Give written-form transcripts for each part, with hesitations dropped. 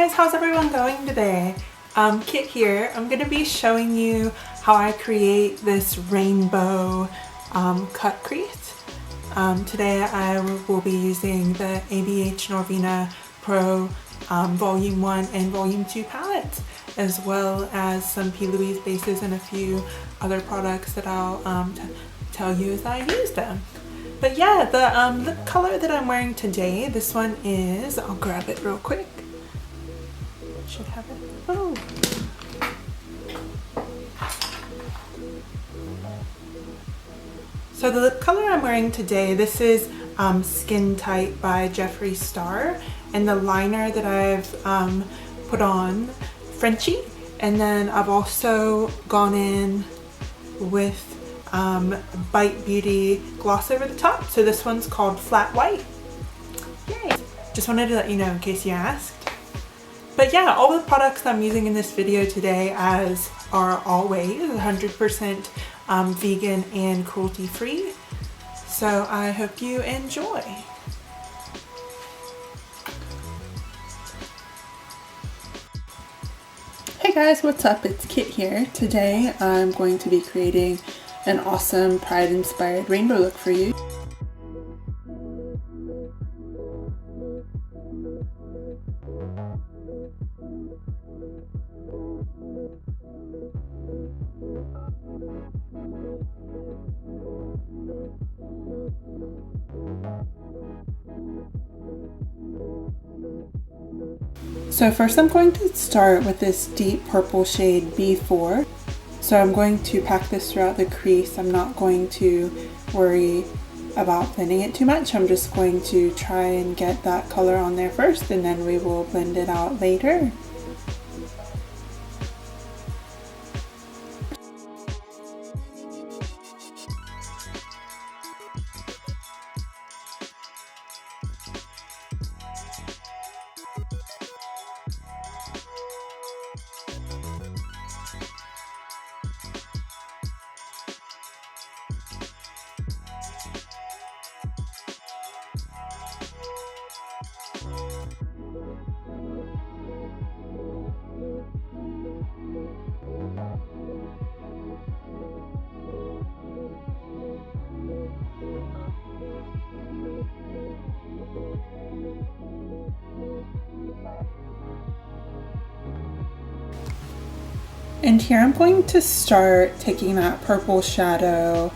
guys, how's everyone going today? Kit here. I'm going to be showing you how I create this rainbow cut crease. Today I will be using the ABH Norvina Pro Volume 1 and Volume 2 palettes, as well as some P. Louise bases and a few other products that I'll tell you as I use them. But yeah, the lip color that I'm wearing today, this one is, I'll grab it real quick. Should have it. Oh. So the lip color I'm wearing today, this is Skin Tight by Jeffree Star, and the liner that I've put on, Frenchie, and then I've also gone in with Bite Beauty gloss over the top. So this one's called Flat White. Yay! Just wanted to let you know in case you asked. But yeah, all the products I'm using in this video today, as are always, 100% vegan and cruelty free. So I hope you enjoy. Hey guys, what's up? It's Kit here. Today I'm going to be creating an awesome Pride inspired rainbow look for you. So first I'm going to start with this deep purple shade B4. So I'm going to pack this throughout the crease. I'm not going to worry about blending it too much. I'm just going to try and get that color on there first, and then we will blend it out later. And here I'm going to start taking that purple shadow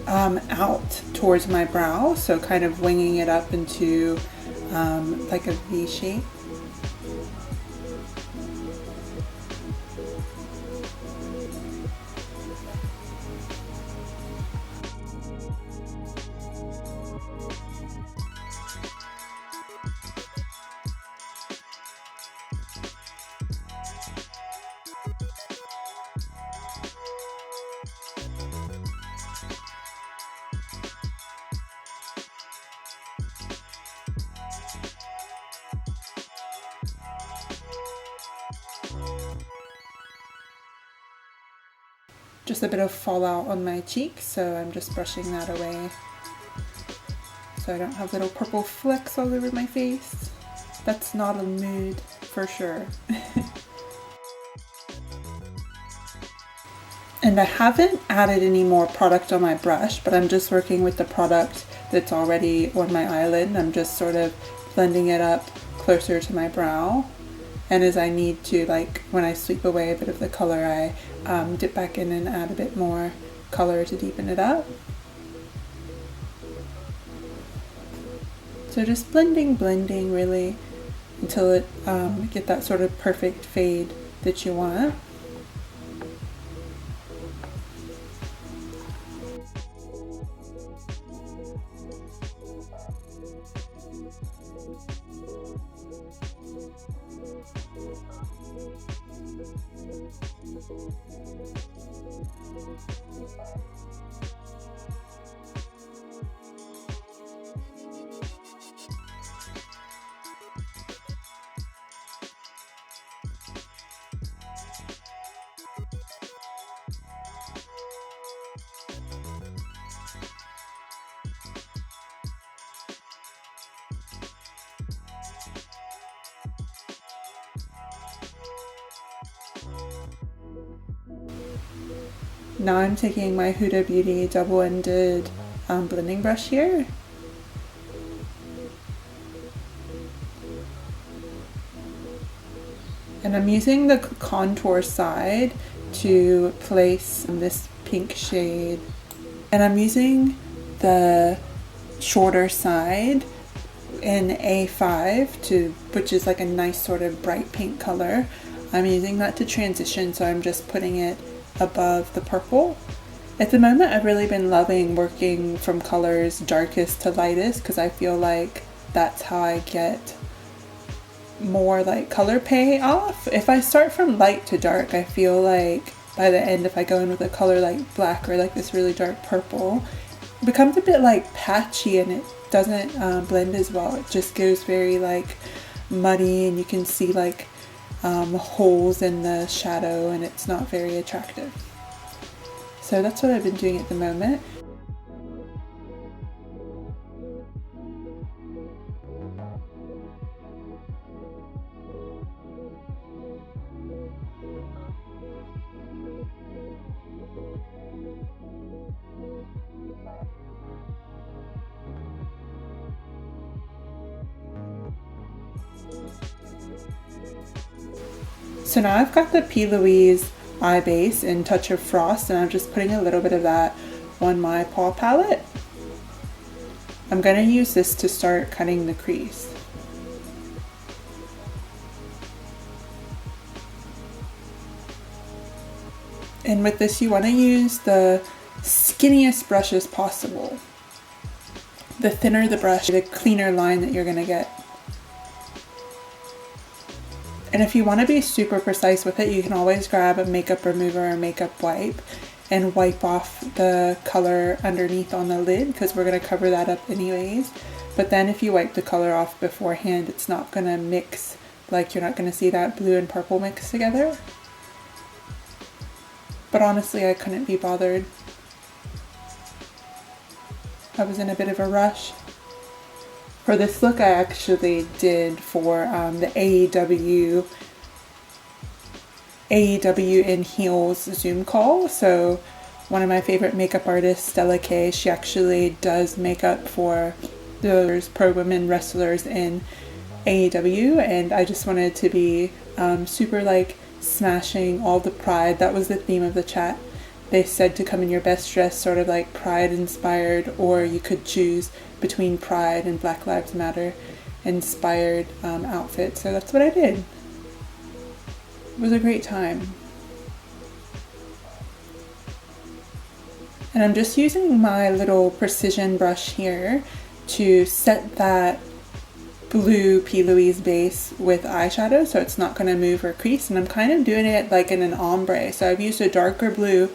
out towards my brow, so kind of winging it up into like a V shape. Just a bit of fallout on my cheek, so I'm just brushing that away so I don't have little purple flecks all over my face. That's not a mood for sure. And I haven't added any more product on my brush, but I'm just working with the product that's already on my eyelid. I'm just sort of blending it up closer to my brow. And as I need to, like when I sweep away a bit of the color, I dip back in and add a bit more color to deepen it up. So just blending really until it get that sort of perfect fade that you want. Now I'm taking my Huda Beauty double-ended blending brush here. And I'm using the contour side to place this pink shade. And I'm using the shorter side in A5 which is like a nice sort of bright pink color. I'm using that to transition, so I'm just putting it above the purple. At the moment, I've really been loving working from colors darkest to lightest because I feel like that's how I get more like color payoff. If I start from light to dark, I feel like by the end, if I go in with a color like black or like this really dark purple, it becomes a bit like patchy and it doesn't blend as well. It just goes very like muddy and you can see like holes in the shadow and it's not very attractive. So that's what I've been doing at the moment. So now I've got the P. Louise eye base in Touch of Frost, and I'm just putting a little bit of that on my paw palette. I'm going to use this to start cutting the crease. And with this, you want to use the skinniest brushes possible. The thinner the brush, the cleaner line that you're going to get. And if you want to be super precise with it, you can always grab a makeup remover or makeup wipe and wipe off the color underneath on the lid, because we're going to cover that up anyways. But then if you wipe the color off beforehand, it's not going to mix, like you're not going to see that blue and purple mix together. But honestly, I couldn't be bothered. I was in a bit of a rush. For this look, I actually did for the AEW in Heels Zoom call. So one of my favorite makeup artists, Stella K, she actually does makeup for those pro women wrestlers in AEW, and I just wanted to be super like smashing all the pride. That was the theme of the chat. They said to come in your best dress, sort of like pride inspired, or you could choose between pride and Black Lives Matter inspired outfit. So that's what I did. It was a great time. And I'm just using my little precision brush here to set that blue P. Louise base with eyeshadow so it's not going to move or crease. And I'm kind of doing it like in an ombre. So I've used a darker blue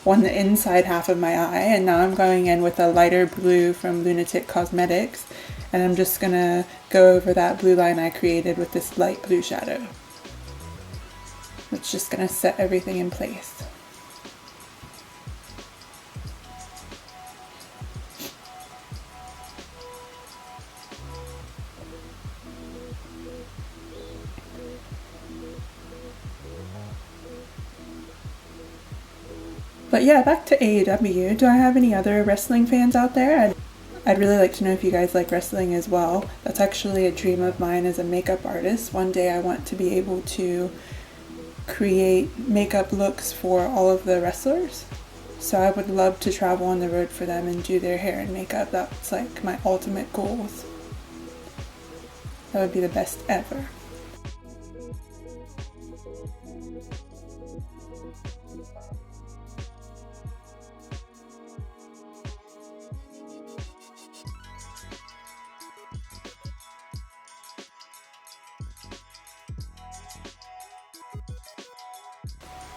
on the inside half of my eye, and now I'm going in with a lighter blue from Lunatic Cosmetics, and I'm just gonna go over that blue line I created with this light blue shadow. It's just gonna set everything in place. But yeah, back to AEW. Do I have any other wrestling fans out there? I'd really like to know if you guys like wrestling as well. That's actually a dream of mine as a makeup artist. One day I want to be able to create makeup looks for all of the wrestlers. So I would love to travel on the road for them and do their hair and makeup. That's like my ultimate goals. That would be the best ever.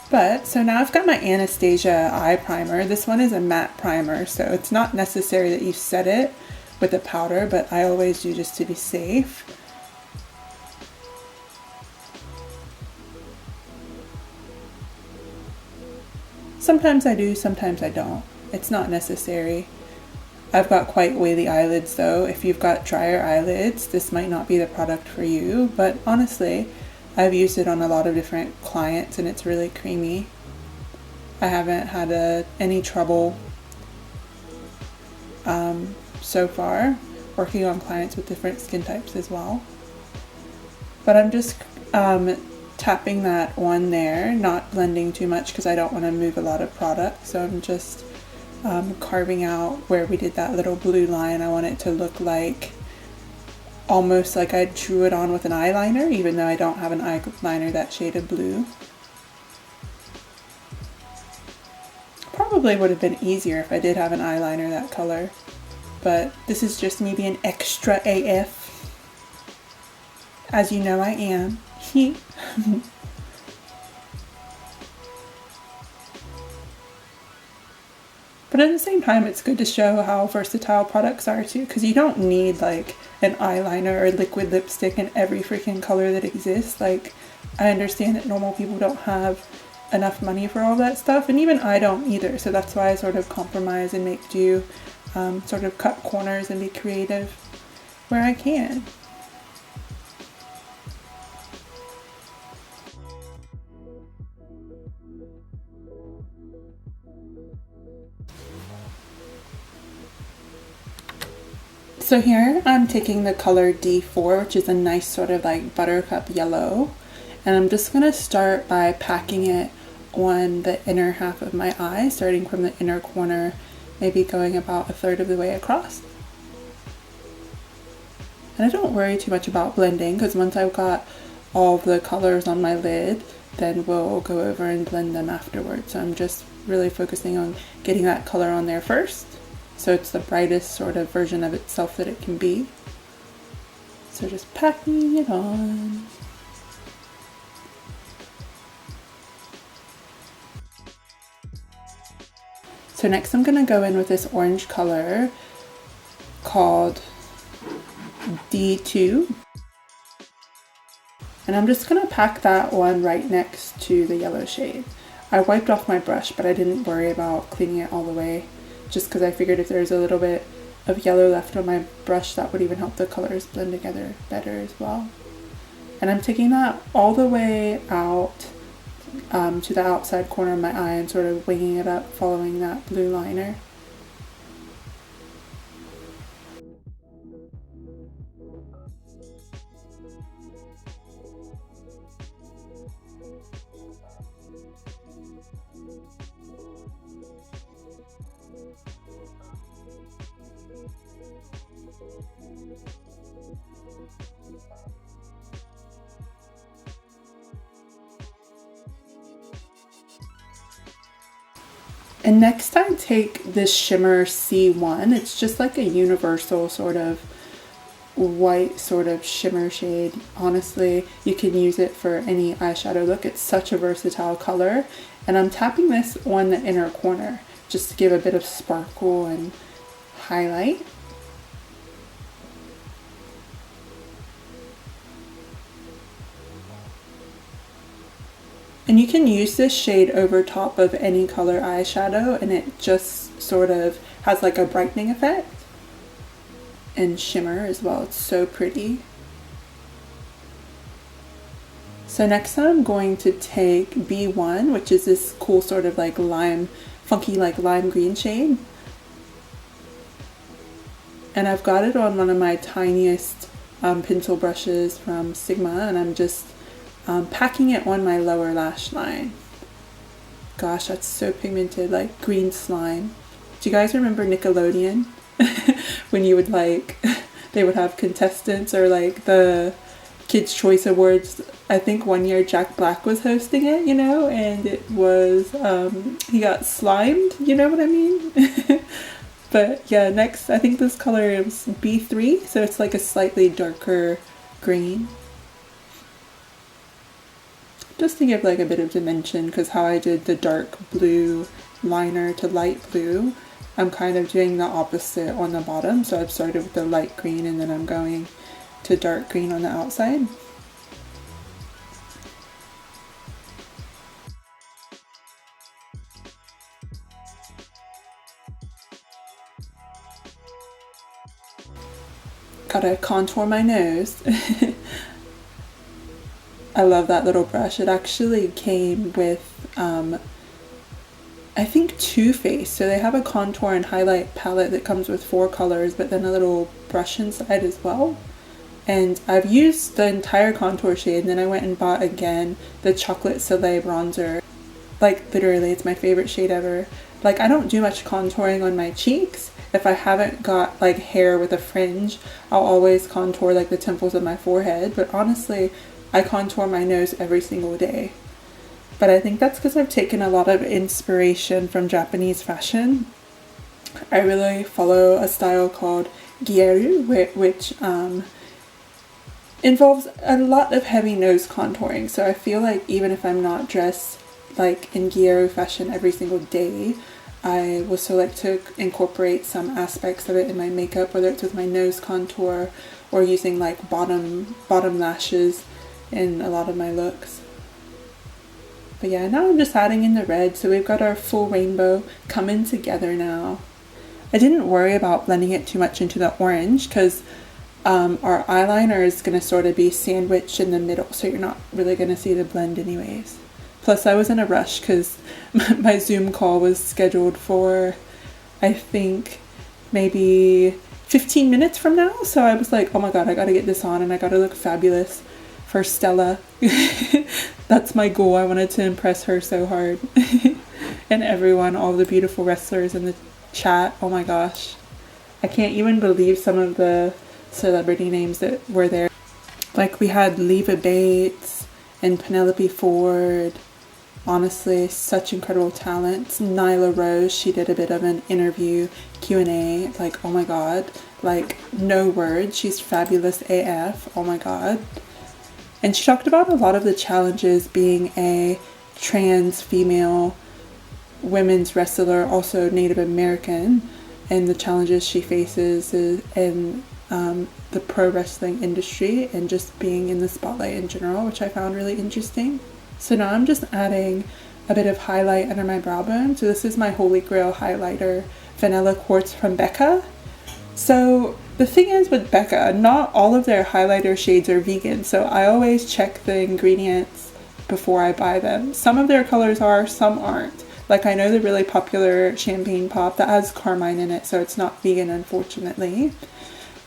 But, so now I've got my Anastasia Eye Primer. This one is a matte primer, so it's not necessary that you set it with a powder, but I always do just to be safe. Sometimes I do, sometimes I don't. It's not necessary. I've got quite oily eyelids though. If you've got drier eyelids, this might not be the product for you, but honestly, I've used it on a lot of different clients and it's really creamy. I haven't had any trouble so far, working on clients with different skin types as well. But I'm just tapping that on there, not blending too much because I don't want to move a lot of product. So I'm just carving out where we did that little blue line. I want it to look like almost like I drew it on with an eyeliner, even though I don't have an eyeliner that shade of blue. Probably would have been easier if I did have an eyeliner that color, but this is just me being extra AF, as you know I am. But at the same time, it's good to show how versatile products are too, because you don't need like an eyeliner or liquid lipstick in every freaking color that exists. Like, I understand that normal people don't have enough money for all that stuff, and even I don't either, so that's why I sort of compromise and make do, sort of cut corners and be creative where I can. So here I'm taking the color D4, which is a nice sort of like buttercup yellow, and I'm just going to start by packing it on the inner half of my eye, starting from the inner corner, maybe going about a third of the way across. And I don't worry too much about blending, because once I've got all the colors on my lid, then we'll go over and blend them afterwards. So I'm just really focusing on getting that color on there first, so it's the brightest sort of version of itself that it can be. So just packing it on. So next I'm going to go in with this orange color called D2. And I'm just going to pack that one right next to the yellow shade. I wiped off my brush, but I didn't worry about cleaning it all the way, just because I figured if there's a little bit of yellow left on my brush, that would even help the colors blend together better as well. And I'm taking that all the way out to the outside corner of my eye and sort of winging it up, following that blue liner. And next I take this shimmer C1. It's just like a universal sort of white sort of shimmer shade. Honestly, you can use it for any eyeshadow look. It's such a versatile color. And I'm tapping this on the inner corner just to give a bit of sparkle and highlight. And you can use this shade over top of any color eyeshadow, and it just sort of has like a brightening effect and shimmer as well. It's so pretty. So next I'm going to take B1, which is this cool sort of like lime, funky like lime green shade. And I've got it on one of my tiniest pencil brushes from Sigma, and I'm just packing it on my lower lash line. Gosh, that's so pigmented, like green slime. Do you guys remember Nickelodeon? When you would like, they would have contestants, or like the Kids' Choice Awards. I think one year Jack Black was hosting it, you know, and it was, he got slimed, you know what I mean? But yeah, next, I think this color is B3, so it's like a slightly darker green. Just to give like a bit of dimension, because how I did the dark blue liner to light blue, I'm kind of doing the opposite on the bottom. So I've started with the light green and then I'm going to dark green on the outside. Gotta contour my nose. I love that little brush. It actually came with I think Too Faced. So they have a contour and highlight palette that comes with 4 colors, but then a little brush inside as well. And I've used the entire contour shade, and then I went and bought again the Chocolate Soleil bronzer. Like literally, it's my favorite shade ever. Like I don't do much contouring on my cheeks. If I haven't got like hair with a fringe, I'll always contour like the temples of my forehead. But honestly, I contour my nose every single day. But I think that's because I've taken a lot of inspiration from Japanese fashion. I really follow a style called gyaru, which involves a lot of heavy nose contouring. So I feel like even if I'm not dressed like in gyaru fashion every single day, I will still like to incorporate some aspects of it in my makeup, whether it's with my nose contour or using like bottom lashes in a lot of my looks. But yeah, now I'm just adding in the red, so we've got our full rainbow coming together now. I didn't worry about blending it too much into the orange because our eyeliner is going to sort of be sandwiched in the middle, so you're not really going to see the blend anyways. Plus I was in a rush because my Zoom call was scheduled for, I think, maybe 15 minutes from now. So I was like, oh my god, I gotta get this on and I gotta look fabulous for Stella. That's my goal. I wanted to impress her so hard. And everyone, all the beautiful wrestlers in the chat. Oh my gosh. I can't even believe some of the celebrity names that were there. Like we had Leva Bates and Penelope Ford. Honestly, such incredible talent. Nyla Rose, she did a bit of an interview Q&A. Like, oh my god. Like, no words. She's fabulous AF. Oh my god. And she talked about a lot of the challenges being a trans female women's wrestler, also Native American, and the challenges she faces in the pro wrestling industry and just being in the spotlight in general, which I found really interesting. So now I'm just adding a bit of highlight under my brow bone. So this is my Holy Grail highlighter, Vanilla Quartz from Becca. So the thing is with Becca, not all of their highlighter shades are vegan, so I always check the ingredients before I buy them. Some of their colors are, some aren't. Like I know the really popular Champagne Pop that has carmine in it, so it's not vegan, unfortunately.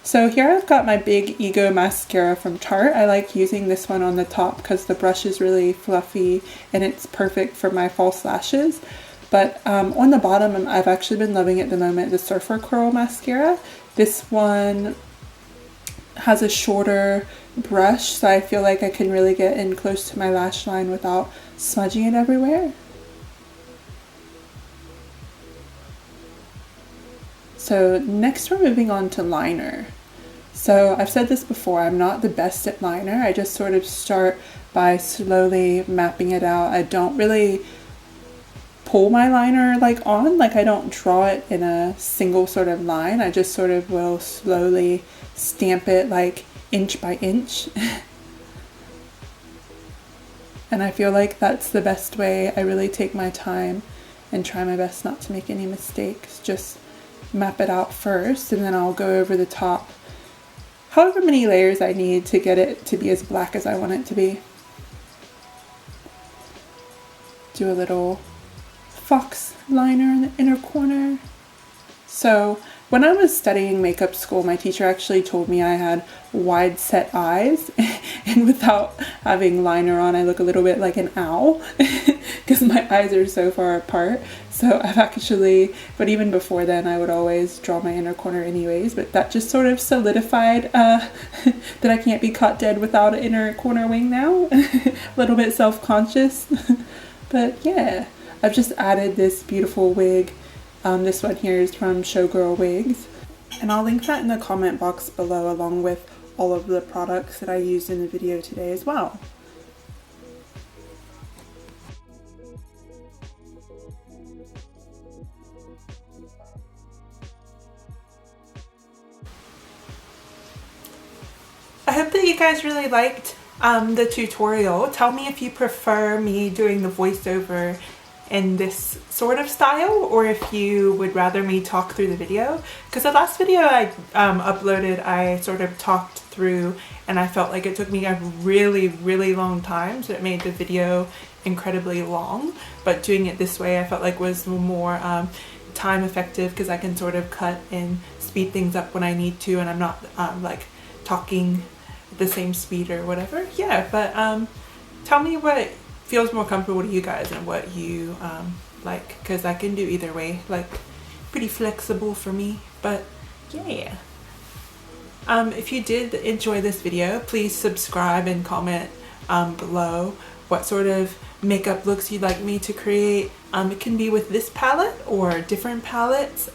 So here I've got my Big Ego mascara from Tarte. I like using this one on the top because the brush is really fluffy and it's perfect for my false lashes. But on the bottom, I've actually been loving at the moment, the Surfer Curl mascara. This one has a shorter brush, so I feel like I can really get in close to my lash line without smudging it everywhere. So next we're moving on to liner. So I've said this before, I'm not the best at liner. I just sort of start by slowly mapping it out. I don't really pull my liner like on, like I don't draw it in a single sort of line. I just sort of will slowly stamp it like inch by inch. And I feel like that's the best way. I really take my time and try my best not to make any mistakes. Just map it out first and then I'll go over the top however many layers I need to get it to be as black as I want it to be. Do a little fox liner in the inner corner. So when I was studying makeup school, my teacher actually told me I had wide set eyes and without having liner on I look a little bit like an owl because my eyes are so far apart. So I've actually, but even before then I would always draw my inner corner anyways, but that just sort of solidified that I can't be caught dead without an inner corner wing now. A little bit self-conscious. But yeah, I've just added this beautiful wig. This one here is from Showgirl Wigs. And I'll link that in the comment box below along with all of the products that I used in the video today as well. I hope that you guys really liked the tutorial. Tell me if you prefer me doing the voiceover in this sort of style or if you would rather me talk through the video, because the last video I uploaded I sort of talked through, and I felt like it took me a really long time, so it made the video incredibly long. But doing it this way I felt like was more time effective, because I can sort of cut and speed things up when I need to, and I'm not like talking at the same speed or whatever. Yeah, but tell me what feels more comfortable to you guys and what you like, because I can do either way, like pretty flexible for me. But yeah, if you did enjoy this video, please subscribe and comment below what sort of makeup looks you'd like me to create. It can be with this palette or different palettes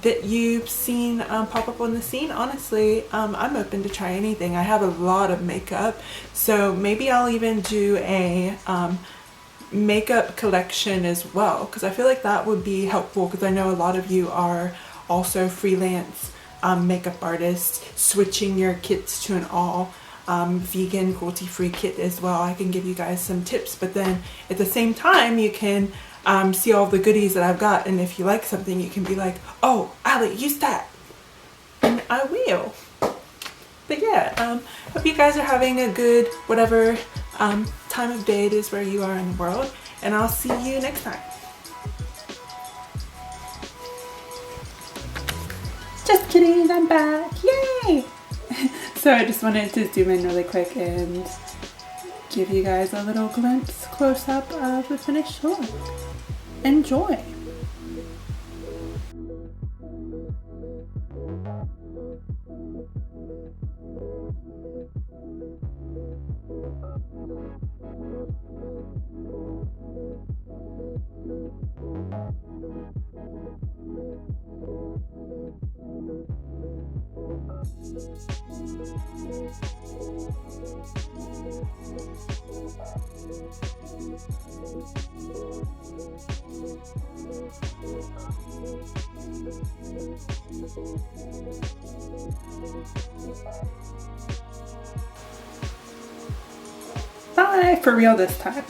that you've seen pop up on the scene. Honestly, I'm open to try anything. I have a lot of makeup, so maybe I'll even do a makeup collection as well, because I feel like that would be helpful, because I know a lot of you are also freelance makeup artists, switching your kits to an all vegan cruelty-free kit as well. I can give you guys some tips, but then at the same time you can see all the goodies that I've got, and if you like something you can be like, oh Ali, use that, and I will. But yeah, hope you guys are having a good whatever time of day it is where you are in the world, and I'll see you next time. Just kidding, I'm back, yay! So I just wanted to zoom in really quick and give you guys a little glimpse close up of the finished look. Enjoy! Bye, for real this time.